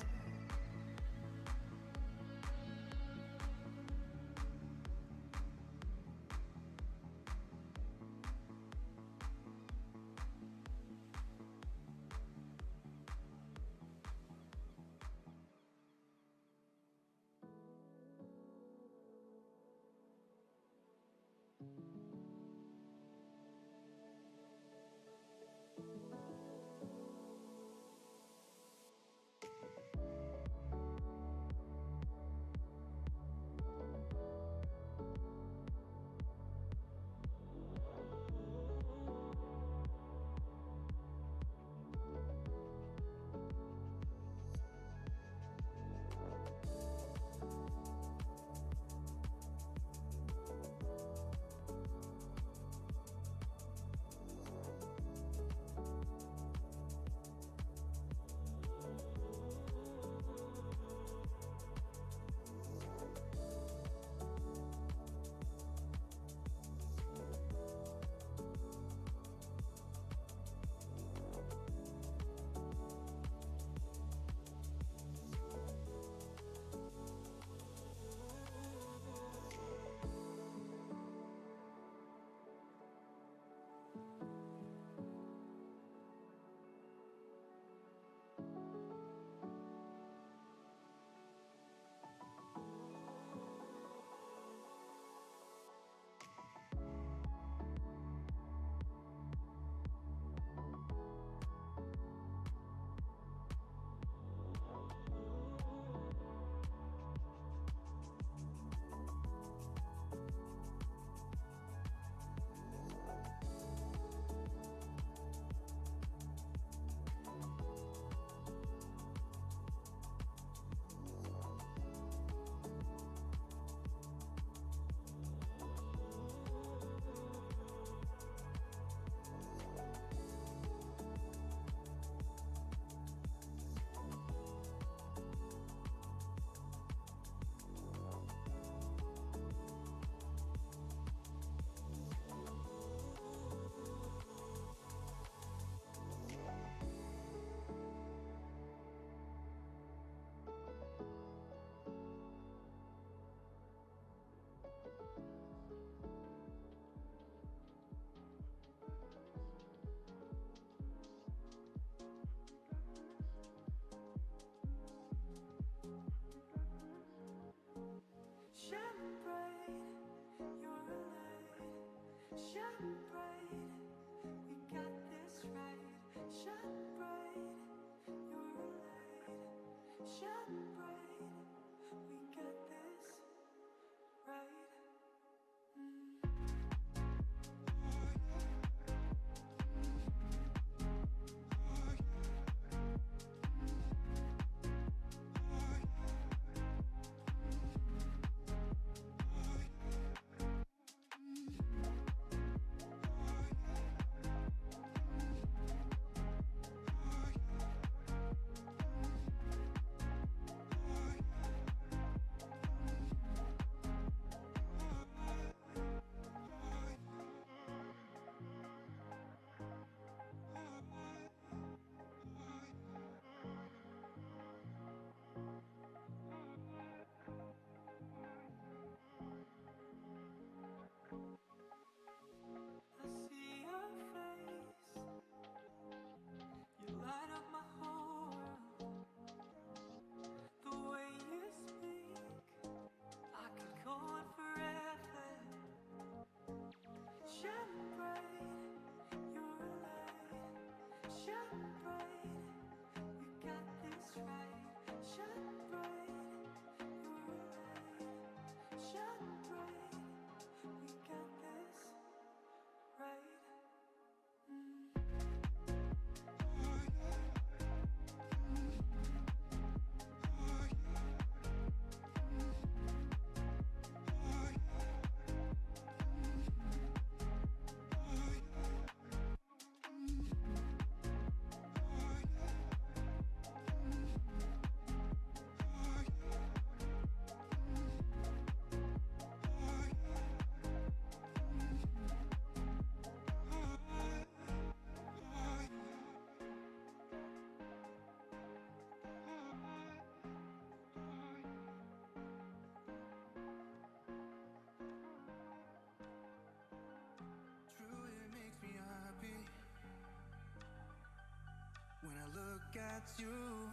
When I look at you,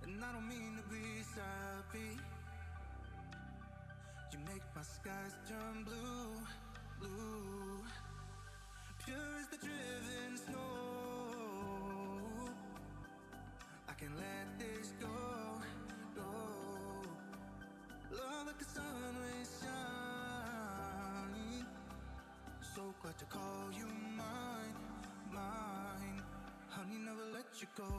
and I don't mean to be sappy. You make my skies turn blue, blue. Pure as the driven snow. I can't let this go, go. Love like the sun rays shine. So glad to call you mine, mine. Honey, never let you go.